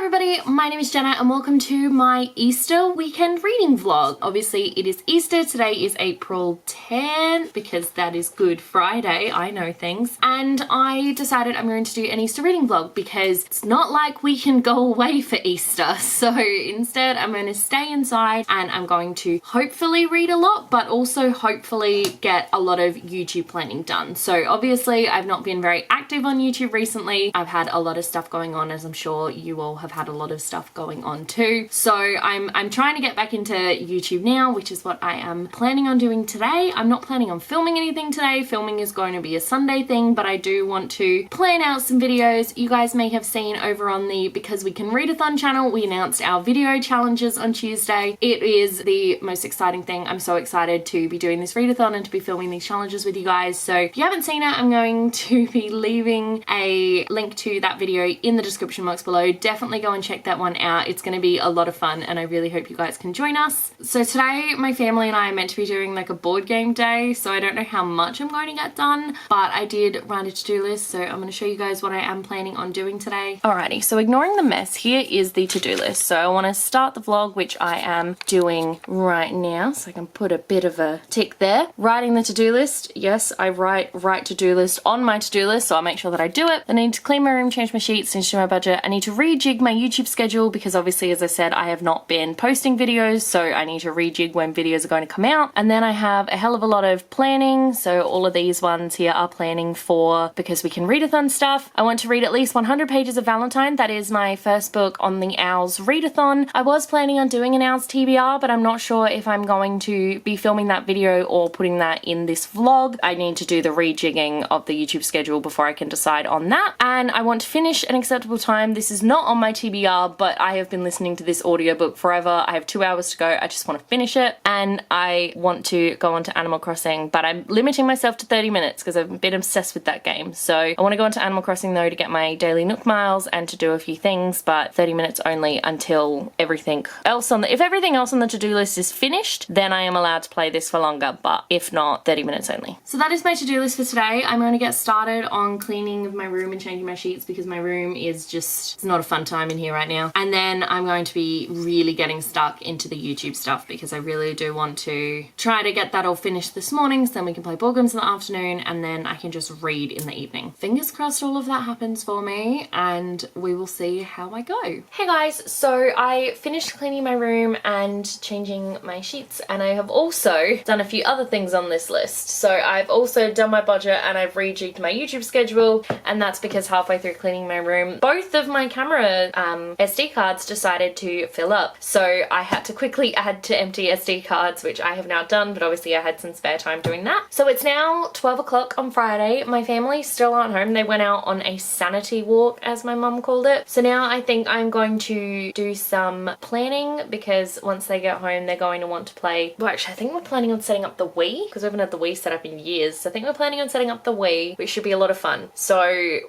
everybody, my name is Jenna and welcome to my Easter weekend reading vlog. Obviously it is Easter, today is April 10th because that is Good Friday, I know things. And I decided I'm going to do an Easter reading vlog because it's not like we can go away for Easter. So instead I'm going to stay inside and I'm going to hopefully read a lot, but also hopefully get a lot of YouTube planning done. So obviously I've not been very active on YouTube recently. I've had a lot of stuff going on, as I'm sure you all have had a lot of stuff going on too. So I'm trying to get back into YouTube now, which is what I am planning on doing today. I'm not planning on filming anything today. Filming is going to be a Sunday thing, but I do want to plan out some videos. You guys may have seen over on the Because We Can Readathon channel, we announced our video challenges on Tuesday. It is the most exciting thing. I'm so excited to be doing this readathon and to be filming these challenges with you guys. So if you haven't seen it, I'm going to be leaving a link to that video in the description box below. Definitely go and check that one out. It's going to be a lot of fun and I really hope you guys can join us. So today my family and I are meant to be doing like a board game day, so I don't know how much I'm going to get done, but I did write a to-do list, so I'm going to show you guys what I am planning on doing today. Alrighty, so ignoring the mess, here is the to-do list. So I want to start the vlog, which I am doing right now, so I can put a bit of a tick there. Writing the to-do list, yes, I write to-do list on my to-do list, so I'll make sure that I do it. I need to clean my room, change my sheets, change my budget. I need to rejig my YouTube schedule because obviously, as I said, I have not been posting videos, so I need to rejig when videos are going to come out. And then I have a hell of a lot of planning, so all of these ones here are planning for Because We Can Readathon stuff. I want to read at least 100 pages of Valentine. That is my first book on the Owls readathon. I was planning on doing an Owls TBR, but I'm not sure if I'm going to be filming that video or putting that in this vlog. I need to do the rejigging of the YouTube schedule before I can decide on that. And I want to finish An Acceptable Time. This is not on my TBR, but I have been listening to this audiobook forever. I have 2 hours to go. I just want to finish it. And I want to go on to Animal Crossing, but I'm limiting myself to 30 minutes because I've been obsessed with that game. So I want to go on to Animal Crossing though to get my daily Nook miles and to do a few things, but 30 minutes only until everything else on the, if everything else on the to-do list is finished, then I am allowed to play this for longer, but if not, 30 minutes only. So that is my to-do list for today. I'm going to get started on cleaning of my room and changing my sheets because my room is just, it's not a fun time in here right now. And then I'm going to be really getting stuck into the YouTube stuff because I really do want to try to get that all finished this morning so then we can play board games in the afternoon and then I can just read in the evening. Fingers crossed all of that happens for me and we will see how I go. Hey guys, so I finished cleaning my room and changing my sheets and I have also done a few other things on this list. So I've also done my budget and I've rejigged my YouTube schedule, and that's because halfway through cleaning my room, both of my camera SD cards decided to fill up. So I had to quickly add to empty SD cards, which I have now done, but obviously I had some spare time doing that. So it's now 12 o'clock on Friday. My family still aren't home. They went out on a sanity walk, as my mum called it. So now I think I'm going to do some planning because once they get home, they're going to want to play. Well, actually, I think we're planning on setting up the Wii because we haven't had the Wii set up in years. So I think we're planning on setting up the Wii, which should be a lot of fun. So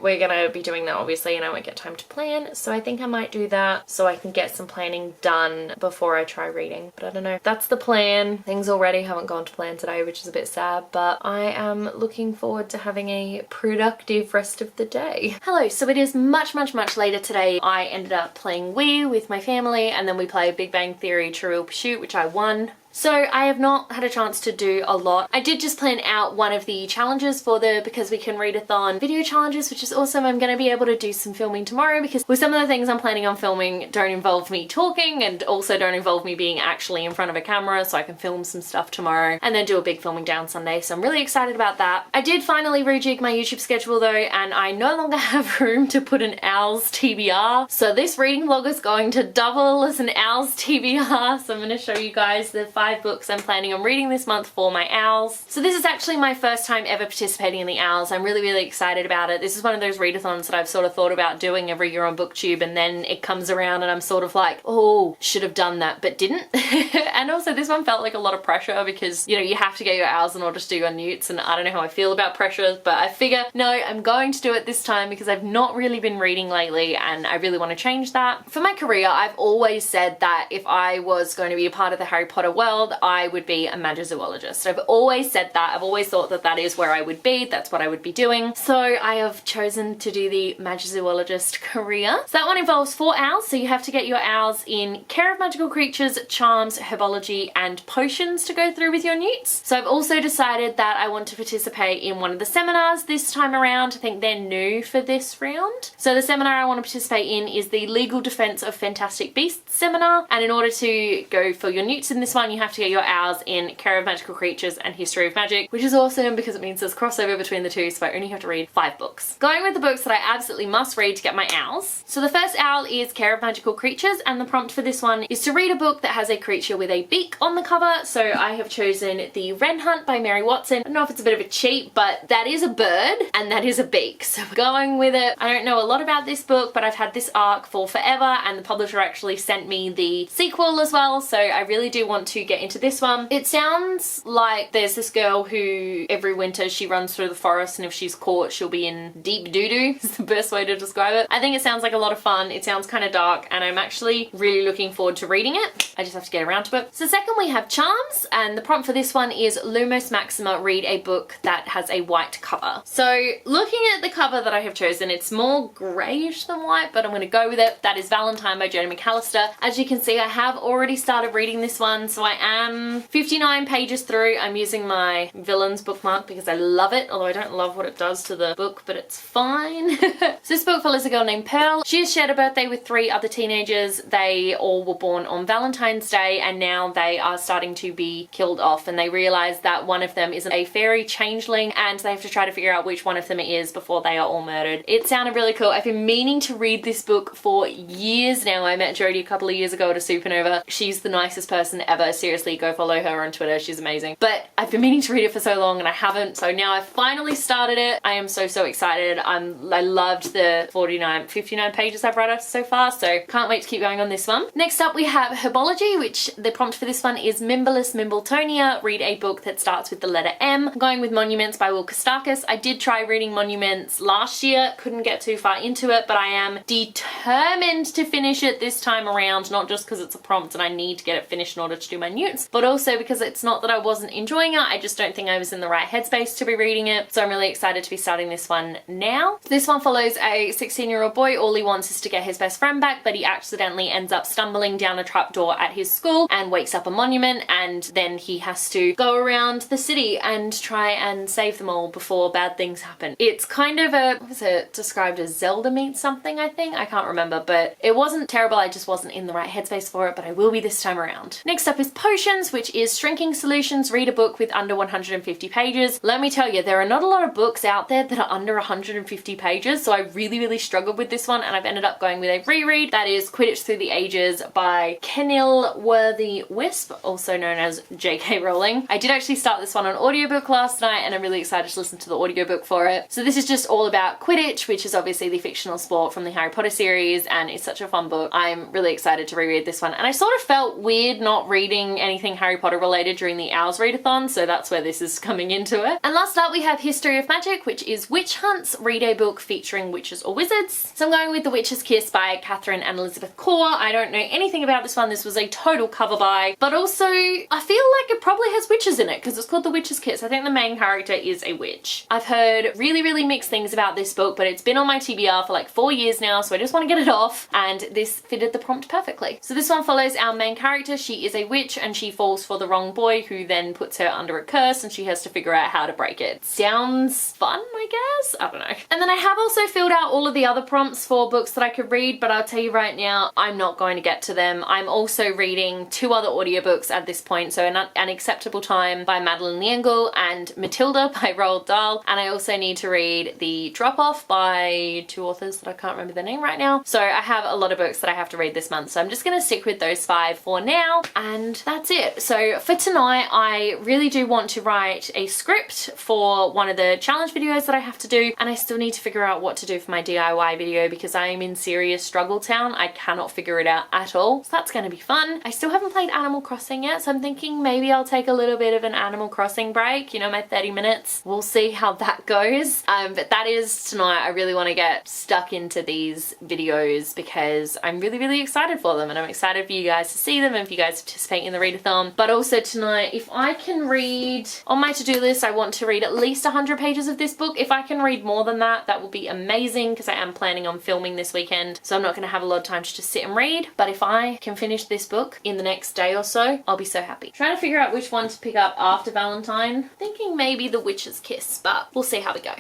we're gonna be doing that obviously, and I won't get time to plan. So I think I might do that so I can get some planning done before I try reading. But I don't know. That's the plan. Things already haven't gone to plan today, which is a bit sad, but I am looking forward to having a productive rest of the day. Hello, so it is much later today. I ended up playing Wii with my family and then we played Big Bang Theory Trivial Pursuit, which I won. So I have not had a chance to do a lot. I did just plan out one of the challenges for the Because We Can Readathon video challenges, which is awesome. I'm going to be able to do some filming tomorrow because with some of the things I'm planning on filming don't involve me talking and also don't involve me being actually in front of a camera, so I can film some stuff tomorrow and then do a big filming day on Sunday. So I'm really excited about that. I did finally rejig my YouTube schedule though, and I no longer have room to put an Owls TBR. So this reading vlog is going to double as an Owls TBR. So I'm going to show you guys the 5 books I'm planning on reading this month for my Owls. So this is actually my first time ever participating in the Owls. I'm really excited about it. This is one of those readathons that I've sort of thought about doing every year on BookTube, and then it comes around and I'm sort of like, oh, should have done that but didn't. And also this one felt like a lot of pressure because, you know, you have to get your Owls in order to do your newts, and I don't know how I feel about pressure, but I figure no, I'm going to do it this time because I've not really been reading lately and I really want to change that. For my career, I've always said that if I was going to be a part of the Harry Potter world, world, I would be a magizoologist. I've always said that. I've always thought that that is where I would be. That's what I would be doing. So I have chosen to do the magizoologist career. So that one involves 4 hours. So you have to get your hours in care of magical creatures, charms, herbology, and potions to go through with your newts. So I've also decided that I want to participate in one of the seminars this time around. I think they're new for this round. So the seminar I want to participate in is the Legal Defense of Fantastic Beasts seminar. And in order to go for your newts in this one, you have to get your hours in care of magical creatures and history of magic, which is awesome because it means there's crossover between the two, so I only have to read 5 books. Going with the books that I absolutely must read to get my owls. So the first owl is Care of Magical Creatures, and the prompt for this one is to read a book that has a creature with a beak on the cover. So I have chosen The Wren Hunt by Mary Watson. I don't know if it's a bit of a cheat, but that is a bird and that is a beak. So we're going with it. I don't know a lot about this book, but I've had this arc for forever, and the publisher actually sent me the sequel as well, so I really do want to get into this one. It sounds like there's this girl who every winter she runs through the forest, and if she's caught she'll be in deep doo-doo is the best way to describe it. I think it sounds like a lot of fun. It sounds kind of dark, and I'm actually really looking forward to reading it. I just have to get around to it. So second we have Charms, and the prompt for this one is Lumos Maxima, read a book that has a white cover. So looking at the cover that I have chosen, it's more greyish than white, but I'm going to go with it. That is Valentine by Jodi McAllister. As you can see, I have already started reading this one, so I am 59 pages through. I'm using my villains bookmark because I love it, although I don't love what it does to the book, but it's fine. So this book follows a girl named Pearl. She has shared a birthday with 3 other teenagers. They all were born on Valentine's Day, and now they are starting to be killed off, and they realize that one of them is a fairy changeling, and they have to try to figure out which one of them it is before they are all murdered. It sounded really cool. I've been meaning to read this book for years now. I met Jodi a couple of years ago at a Supernova. She's the nicest person ever. Seriously, go follow her on Twitter. She's amazing. But I've been meaning to read it for so long and I haven't. So now I've finally started it. I am so excited. I loved the 59 pages I've read so far, so can't wait to keep going on this one. Next up we have Herbology, which the prompt for this one is Mimbalus Mimbletonia, read a book that starts with the letter M. I'm going with Monuments by Will Kostakis. I did try reading Monuments last year, couldn't get too far into it, but I am determined to finish it this time around, not just because it's a prompt and I need to get it finished in order to do my newts, but also because it's not that I wasn't enjoying it, I just don't think I was in the right headspace to be reading it. So I'm really excited to be starting this one now. This one follows a 16-year-old boy. All he wants is to get his best friend back, but he accidentally ends up stumbling down a trapdoor at his school and wakes up a monument, and then he has to go around the city and try and save them all before bad things happen. It's kind of a, what was it described as, Zelda meets something, I think? I can't remember, but it wasn't terrible. I just wasn't in the right headspace for it, but I will be this time around. Next up is Potions, which is Shrinking Solutions, read a book with under 150 pages. Let me tell you, there are not a lot of books out there that are under 150 pages, so I really struggled with this one, and I've ended up going with a reread. That is Quidditch Through the Ages by Kenilworthy Wisp, also known as J.K. Rowling. I did actually start this one on audiobook last night, and I'm really excited to listen to the audiobook for it. So this is just all about Quidditch, which is obviously the fictional sport from the Harry Potter series, and it's such a fun book. I'm really excited to reread this one, and I sort of felt weird not reading anything Harry Potter related during the Owls Readathon, so that's where this is coming into it. And last up we have History of Magic, which is Witch Hunts, read a book featuring witches or wizards. So I'm going with The Witch's Kiss by Catherine and Elizabeth Kaur. I don't know anything about this one. This was a total cover buy, but also I feel like it probably has witches in it because it's called The Witch's Kiss. I think the main character is a witch. I've heard really mixed things about this book, but it's been on my TBR for like 4 years now, so I just want to get it off, and this fitted the prompt perfectly. So this one follows our main character. She is a witch and she falls for the wrong boy who then puts her under a curse, and she has to figure out how to break it. Sounds fun, I guess? I don't know. And then I have also filled out all of the other prompts for books that I could read, but I'll tell you right now, I'm not going to get to them. I'm also reading 2 other audiobooks at this point, so An Acceptable Time by Madeleine L'Engle and Matilda by Roald Dahl, and I also need to read The Drop-Off by 2 authors that I can't remember their name right now. So I have a lot of books that I have to read this month, so I'm just going to stick with those 5 for now, and that's it. So for tonight, I really do want to write a script for one of the challenge videos that I have to do, and I still need to figure out what to do for my DIY video because I am in serious struggle town. I cannot figure it out at all, so that's going to be fun. I still haven't played Animal Crossing yet, so I'm thinking maybe I'll take a little bit of an Animal Crossing break, you know, my 30 minutes. We'll see how that goes. But that is tonight. I really want to get stuck into these videos because I'm really excited for them, and I'm excited for you guys to see them and for you guys to participate in the readathon. But also tonight, if I can read, on my to-do list, I want to read at least 100 pages of this book. If I can read more than that, that will be amazing because I am planning on filming this weekend. So I'm not going to have a lot of time to just sit and read. But if I can finish this book in the next day or so, I'll be so happy. Trying to figure out which one to pick up after Valentine. Thinking maybe The Witch's Kiss, but we'll see how we go.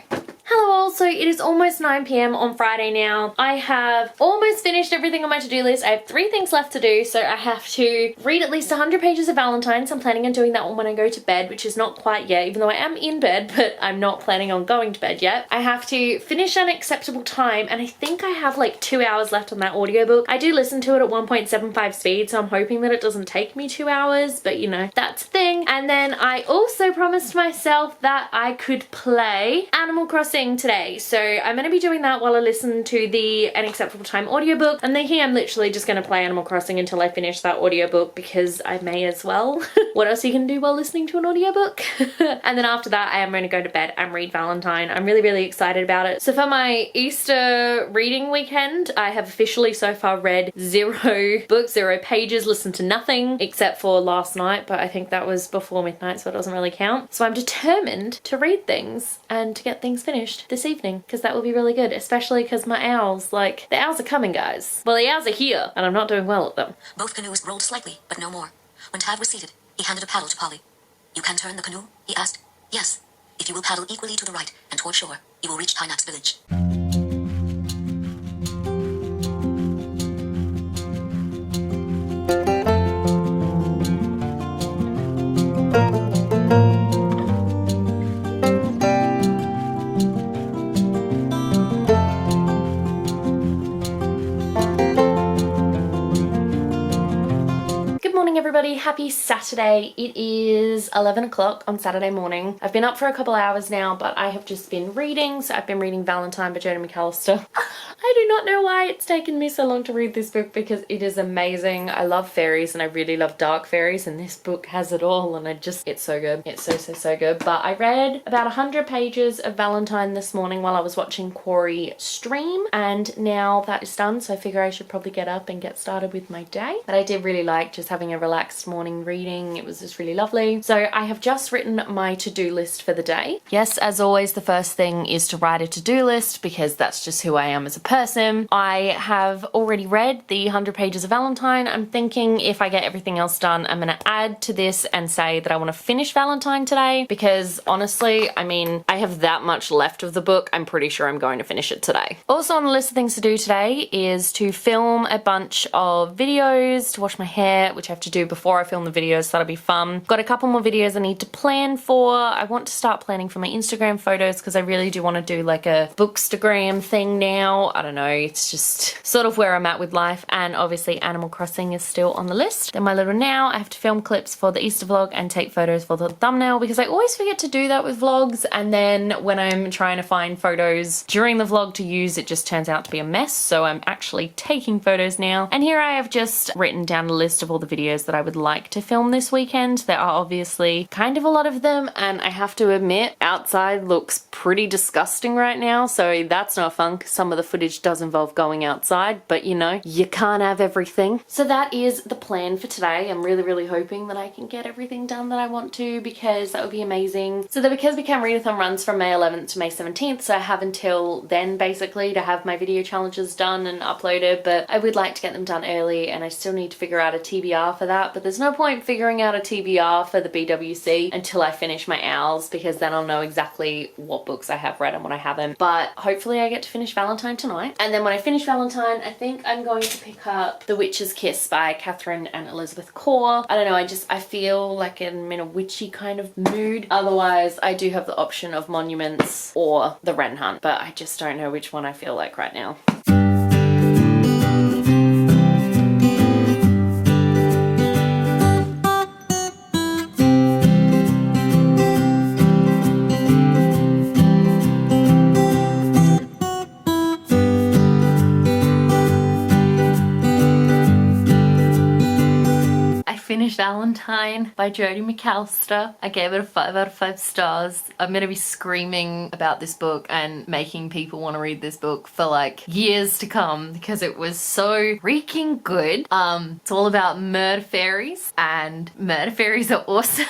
Hello all, so it is almost 9 p.m. on Friday now. I have almost finished everything on my to-do list. I have 3 things left to do, so I have to read at least 100 pages of Valentine's. I'm planning on doing that one when I go to bed, which is not quite yet, even though I am in bed, but I'm not planning on going to bed yet. I have to finish Unacceptable Time, and I think I have like 2 hours left on that audiobook. I do listen to it at 1.75 speed, so I'm hoping that it doesn't take me 2 hours, but you know, that's a thing. And then I also promised myself that I could play Animal Crossing today, so I'm going to be doing that while I listen to the Unacceptable Time audiobook. I'm thinking I'm literally just going to play Animal Crossing until I finish that audiobook because I may as well. What else are you can do while listening to an audiobook? And then after that I am going to go to bed and read Valentine. I'm really excited about it. So for my Easter reading weekend, I have officially so far read 0 books, 0 pages, listened to nothing except for last night, but I think that was before midnight, so it doesn't really count. So I'm determined to read things and to get things finished this evening because that will be really good, especially because my owls, like, the owls are coming, guys. Well, the owls are here and I'm not doing well at them. Both canoes rolled slightly, but no more. When Tad was seated, he handed a paddle to Polly. "You can turn the canoe?" he asked. "Yes. If you will paddle equally to the right and toward shore, you will reach Tynax village." Everybody, happy Saturday. It is 11 o'clock on Saturday morning. I've been up for a couple hours now, but I have just been reading. So I've been reading Valentine by Jodi McAllister. I do not know why it's taken me so long to read this book because it is amazing. I love fairies and I really love dark fairies, and this book has it all, and it's so good. It's so good. But I read about 100 pages of Valentine this morning while I was watching Corey stream, and now that is done, so I figure I should probably get up and get started with my day. But I did really like just having a relaxed morning reading. It was just really lovely. So I have just written my to-do list for the day. Yes, as always, the first thing is to write a to-do list because that's just who I am as a person. I have already read the 100 pages of Valentine. I'm thinking if I get everything else done, I'm going to add to this and say that I want to finish Valentine today because honestly, I mean, I have that much left of the book. I'm pretty sure I'm going to finish it today. Also on the list of things to do today is to film a bunch of videos, to wash my hair, which I have to do before I film the videos, so that'll be fun. Got a couple more videos I need to plan for. I want to start planning for my Instagram photos because I really do want to do like a bookstagram thing now. I don't know, it's just sort of where I'm at with life, and obviously Animal Crossing is still on the list. Then my little now, I have to film clips for the Easter vlog and take photos for the thumbnail because I always forget to do that with vlogs, and then when I'm trying to find photos during the vlog to use, it just turns out to be a mess, so I'm actually taking photos now. And here I have just written down a list of all the videos that I would like to film this weekend. There are obviously kind of a lot of them, and I have to admit, outside looks pretty disgusting right now, so that's not fun because some of the footage does involve going outside, but you know, you can't have everything. So that is the plan for today. I'm really hoping that I can get everything done that I want to because that would be amazing. So the Because We Can Readathon runs from May 11th to May 17th, so I have until then basically to have my video challenges done and uploaded, but I would like to get them done early, and I still need to figure out a TBR for that, but there's no point figuring out a TBR for the BWC until I finish my owls because then I'll know exactly what books I have read and what I haven't. But hopefully I get to finish Valentine tonight, and then when I finish Valentine, I think I'm going to pick up The Witch's Kiss by Catherine and Elizabeth Kaur. I don't know, I feel like I'm in a witchy kind of mood. Otherwise, I do have the option of Monuments or The Wren Hunt, but I just don't know which one I feel like right now. finished Valentine by Jodie McAllister. I gave it a 5 out of 5 stars. I'm gonna be screaming about this book and making people want to read this book for like years to come because it was so freaking good. It's all about murder fairies, and murder fairies are awesome.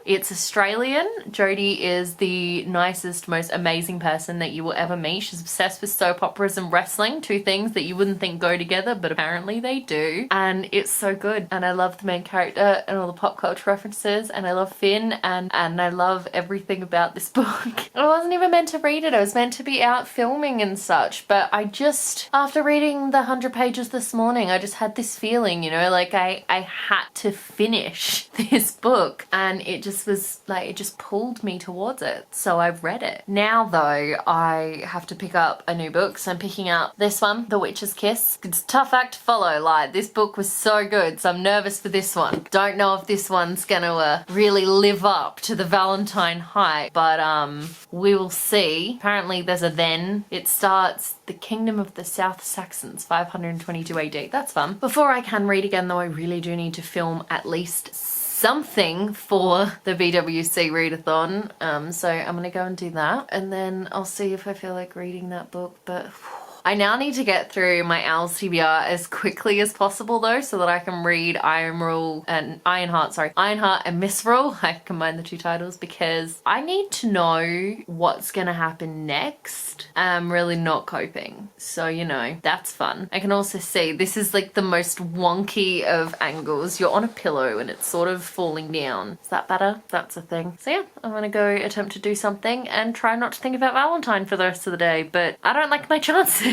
It's Australian. Jodie is the nicest, most amazing person that you will ever meet. She's obsessed with soap operas and wrestling, two things that you wouldn't think go together, but apparently they do. And it's so good. And I love the main character and all the pop culture references, and I love Finn, and I love everything about this book. I wasn't even meant to read it. I was meant to be out filming and such, but I just, after reading the 100 pages this morning, I just had this feeling, you know, like I had to finish this book, and it just was like, it just pulled me towards it. So I've read it. Now though, I have to pick up a new book, so I'm picking up this one, The Witch's Kiss. It's a tough act to follow. Like, this book was so good, so I'm nervous for this one. Don't know if this one's gonna really live up to the Valentine hype, but we will see. Apparently there's a then. It starts the Kingdom of the South Saxons, 522 AD. That's fun. Before I can read again though, I really do need to film at least something for the BWC readathon. So I'm gonna go and do that, and then I'll see if I feel like reading that book. But I now need to get through my Owls TBR as quickly as possible though, so that I can read Ironheart and Mistral. I combined the two titles because I need to know what's gonna happen next. I'm really not coping, so you know, that's fun. I can also see this is like the most wonky of angles. You're on a pillow and it's sort of falling down. Is that better? That's a thing. So yeah, I'm gonna go attempt to do something and try not to think about Valentine for the rest of the day, but I don't like my chances.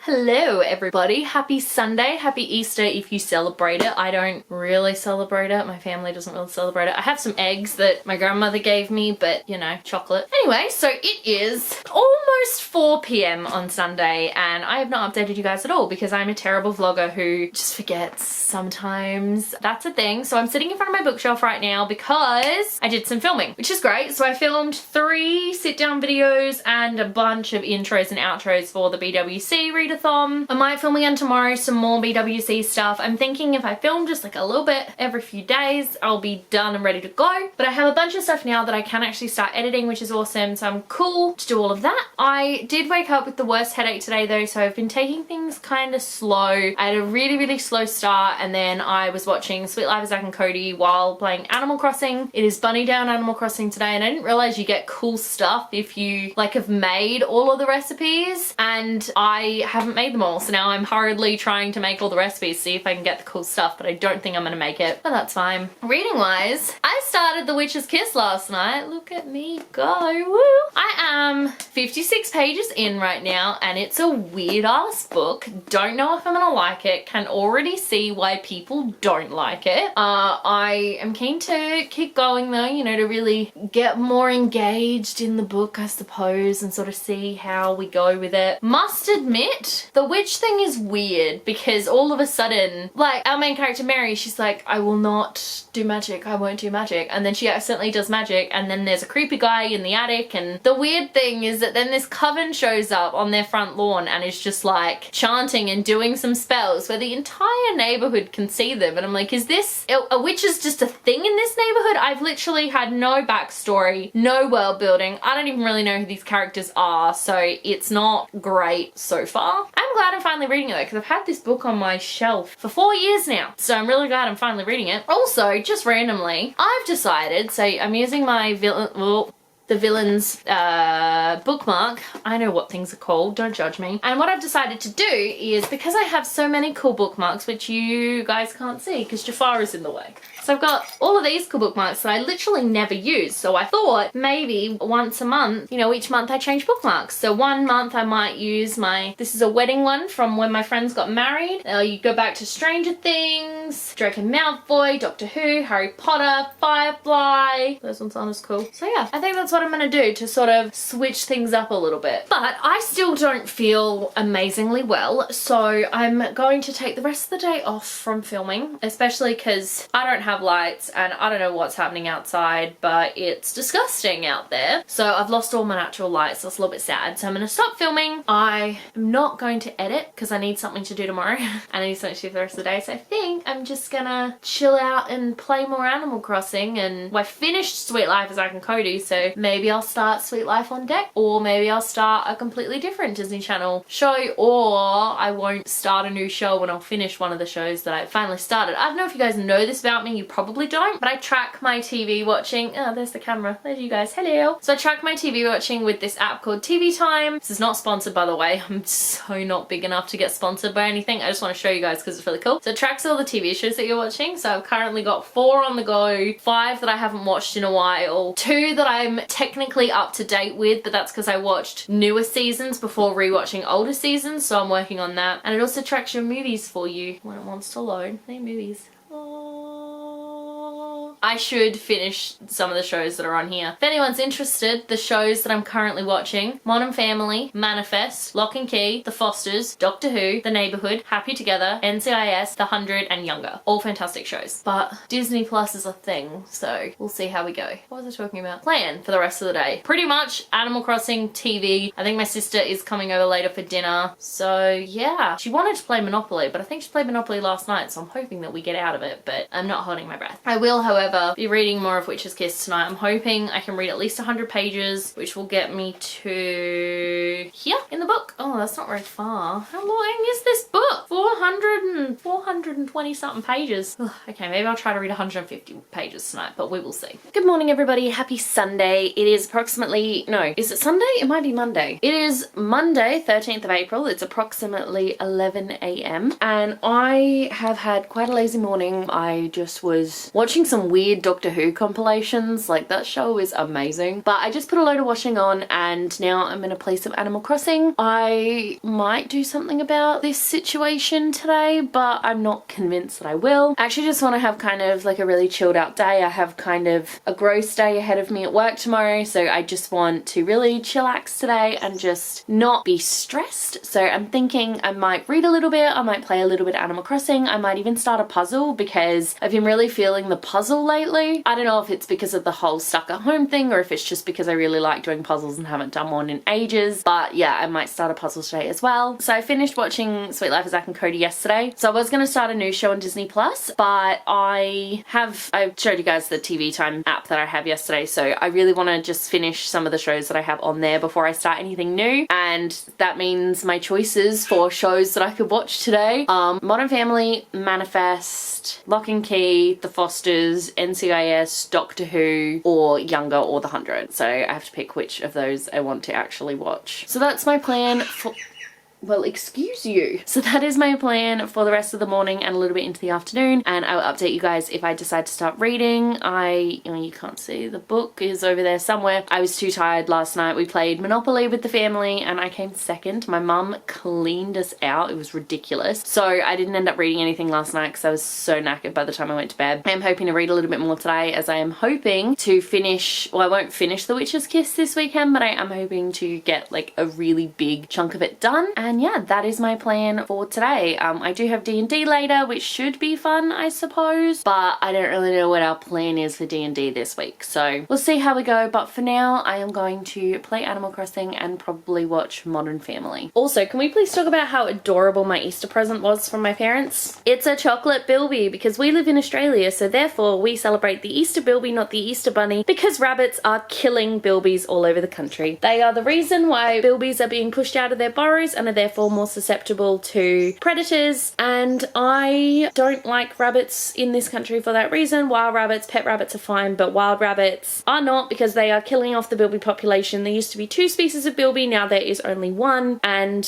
Hello everybody, happy Sunday, happy Easter if you celebrate it. I don't really celebrate it, my family doesn't really celebrate it. I have some eggs that my grandmother gave me, but you know, chocolate. Anyway, so it is almost 4 p.m. on Sunday and I have not updated you guys at all because I'm a terrible vlogger who just forgets sometimes. That's a thing. So I'm sitting in front of my bookshelf right now because I did some filming, which is great. So I filmed 3 sit-down videos and a bunch of intros and outros for the BWC readathon. I might film again tomorrow some more BWC stuff. I'm thinking if I film just like a little bit every few days, I'll be done and ready to go. But I have a bunch of stuff now that I can actually start editing, which is awesome. So I'm cool to do all of that. I did wake up with the worst headache today though, so I've been taking things kind of slow. I had a really slow start, and then I was watching Sweet Life of Zack and Cody while playing Animal Crossing. It is Bunny Down Animal Crossing today, and I didn't realize you get cool stuff if you like have made all of the recipes, and I haven't made them all, so now I'm hurriedly trying to make all the recipes, see if I can get the cool stuff, but I don't think I'm gonna make it, but that's fine. Reading wise, I started The Witch's Kiss last night. Look at me go, woo! I am 56 pages in right now, and it's a weird ass book. Don't know if I'm gonna like it, can already see why people don't like it. I am keen to keep going though, you know, to really get more engaged in the book, I suppose, and sort of see how we go with it. Must admit, the witch thing is weird because all of a sudden, like our main character Mary, she's like, I will not do magic, I won't do magic, and then she accidentally does magic, and then there's a creepy guy in the attic, and the weird thing is that then this coven shows up on their front lawn and is just like chanting and doing some spells where the entire neighborhood can see them, and I'm like, is this, a witch is just a thing in this neighborhood? I've literally had no backstory, no world building, I don't even really know who these characters are, so it's not great so far. I'm glad I'm finally reading it though, because I've had this book on my shelf for 4 years now, so I'm really glad I'm finally reading it. Also, just randomly, I've decided, so I'm using my the villain's bookmark. I know what things are called, don't judge me. And what I've decided to do is, because I have so many cool bookmarks, which you guys can't see because Jafar is in the way. So I've got all of these cool bookmarks that I literally never use. So I thought maybe once a month, you know, each month I change bookmarks. So one month I might use this is a wedding one from when my friends got married. You go back to Stranger Things, Draco Malfoy, Doctor Who, Harry Potter, Firefly. Those ones aren't as cool. So yeah, I think that's what what I'm going to do to sort of switch things up a little bit. But I still don't feel amazingly well, so I'm going to take the rest of the day off from filming, especially because I don't have lights and I don't know what's happening outside, but it's disgusting out there. So I've lost all my natural lights, so it's a little bit sad. So I'm going to stop filming. I am not going to edit because I need something to do tomorrow. I need something to do for the rest of the day, so I think I'm just gonna chill out and play more Animal Crossing. And I finished Sweet Life of Zack and Cody, so maybe I'll start Sweet Life on deck, or maybe I'll start a completely different Disney Channel show, or I won't start a new show when I'll finish one of the shows that I finally started. I don't know if you guys know this about me, you probably don't, but I track my TV watching. Oh, there's the camera. There's you guys. Hello. So I track my TV watching with this app called TV Time. This is not sponsored, by the way. I'm so not big enough to get sponsored by anything. I just want to show you guys because it's really cool. So it tracks all the TV shows that you're watching. So I've currently got 4 on the go, 5 that I haven't watched in a while, 2 that I'm technically up to date with, but that's because I watched newer seasons before rewatching older seasons, so I'm working on that. And it also tracks your movies for you when it wants to load. Hey, movies. I should finish some of the shows that are on here. If anyone's interested, the shows that I'm currently watching: Modern Family, Manifest, Lock and Key, The Fosters, Doctor Who, The Neighbourhood, Happy Together, NCIS, The 100 and Younger. All fantastic shows. But Disney Plus is a thing, so we'll see how we go. What was I talking about? Plan for the rest of the day. Pretty much Animal Crossing, TV. I think my sister is coming over later for dinner. So yeah, she wanted to play Monopoly, but I think she played Monopoly last night, so I'm hoping that we get out of it, but I'm not holding my breath. I will, however, be reading more of Witch's Kiss tonight. I'm hoping I can read at least 100 pages, which will get me to here in the book. Oh, that's not very far. How long is this book? 420 something pages. Ugh, okay, maybe I'll try to read 150 pages tonight, but we will see. Good morning, everybody. Happy Sunday. It is approximately, no, is it Sunday? It might be Monday. It is Monday, 13th of April. It's approximately 11 a.m. and I have had quite a lazy morning. I just was watching some weird Doctor Who compilations. Like, that show is amazing. But I just put a load of washing on and now I'm gonna play some Animal Crossing. I might do something about this situation today, but I'm not convinced that I will. I actually just want to have kind of like a really chilled out day. I have kind of a gross day ahead of me at work tomorrow, so I just want to really chillax today and just not be stressed. So I'm thinking I might read a little bit, I might play a little bit of Animal Crossing, I might even start a puzzle because I've been really feeling the puzzle lately. I don't know if it's because of the whole stuck at home thing or if it's just because I really like doing puzzles and haven't done one in ages, but yeah, I might start a puzzle today as well. So I finished watching Sweet Life of Zack and Cody yesterday, so I was going to start a new show on Disney Plus, but I showed you guys the TV Time app that I have yesterday, so I really want to just finish some of the shows that I have on there before I start anything new, and that means my choices for shows that I could watch today: Modern Family, Manifest, Lock and Key, The Fosters, NCIS, Doctor Who, or Younger, or The 100. So I have to pick which of those I want to actually watch. So that's my plan for... Well, excuse you. So that is my plan for the rest of the morning and a little bit into the afternoon, and I will update you guys if I decide to start reading. You can't see, the book is over there somewhere. I was too tired last night. We played Monopoly with the family and I came second. My mum cleaned us out. It was ridiculous. So I didn't end up reading anything last night because I was so knackered by the time I went to bed. I am hoping to read a little bit more today, as I am hoping to finish, well, I won't finish The Witch's Kiss this weekend, but I am hoping to get like a really big chunk of it done. And yeah, that is my plan for today. I do have D&D later, which should be fun, I suppose, but I don't really know what our plan is for D&D this week, so we'll see how we go. But for now, I am going to play Animal Crossing and probably watch Modern Family. Also, can we please talk about how adorable my Easter present was from my parents? It's a chocolate bilby, because we live in Australia, so therefore we celebrate the Easter bilby, not the Easter bunny, because rabbits are killing bilbies all over the country. They are the reason why bilbies are being pushed out of their burrows and are therefore more susceptible to predators, and I don't like rabbits in this country for that reason. Wild rabbits, pet rabbits are fine, but wild rabbits are not, because they are killing off the bilby population. There used to be 2 species of bilby, now there is only 1, and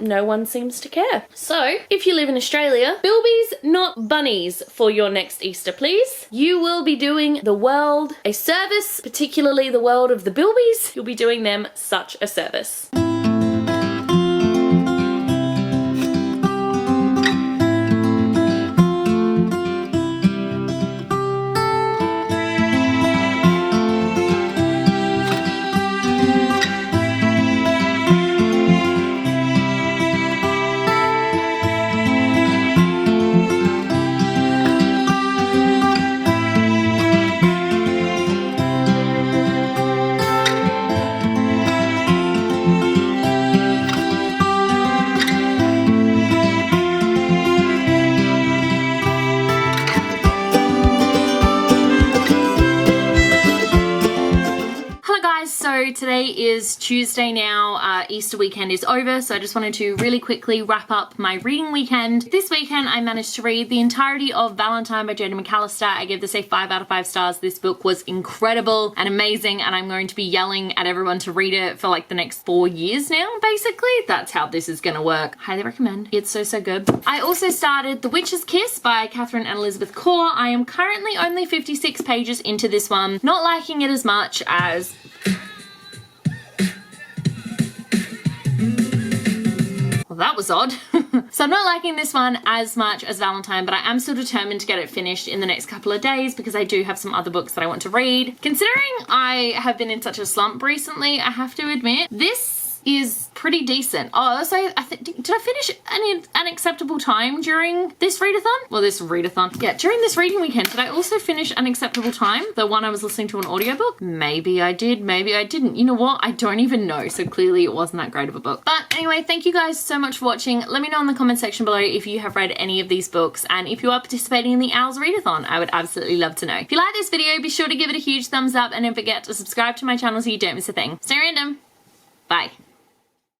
no one seems to care. So if you live in Australia, bilbies, not bunnies, for your next Easter, please. You will be doing the world a service, particularly the world of the bilbies. You'll be doing them such a service. today is Tuesday now. Easter weekend is over, so I just wanted to really quickly wrap up my reading weekend. This weekend I managed to read the entirety of Valentine by Jodi McAllister. I gave this a 5 out of 5 stars. This book was incredible and amazing, and I'm going to be yelling at everyone to read it for like the next 4 years now, basically. That's how this is gonna work. Highly recommend. It's so good. I also started The Witch's Kiss by Catherine and Elizabeth Kaur. I am currently only 56 pages into this one. Not liking it as much as... Well, that was odd. So I'm not liking this one as much as Valentine, but I am still determined to get it finished in the next couple of days because I do have some other books that I want to read. Considering I have been in such a slump recently, I have to admit, this is pretty decent. Oh, so did I finish an acceptable time during this readathon? Well, this readathon. Yeah, during this reading weekend, did I also finish An Acceptable Time? The one I was listening to an audiobook? Maybe I did, maybe I didn't. You know what? I don't even know. So clearly it wasn't that great of a book. But anyway, thank you guys so much for watching. Let me know in the comment section below if you have read any of these books and if you are participating in the Owls readathon. I would absolutely love to know. If you like this video, be sure to give it a huge thumbs up and don't forget to subscribe to my channel so you don't miss a thing. Stay random. Bye.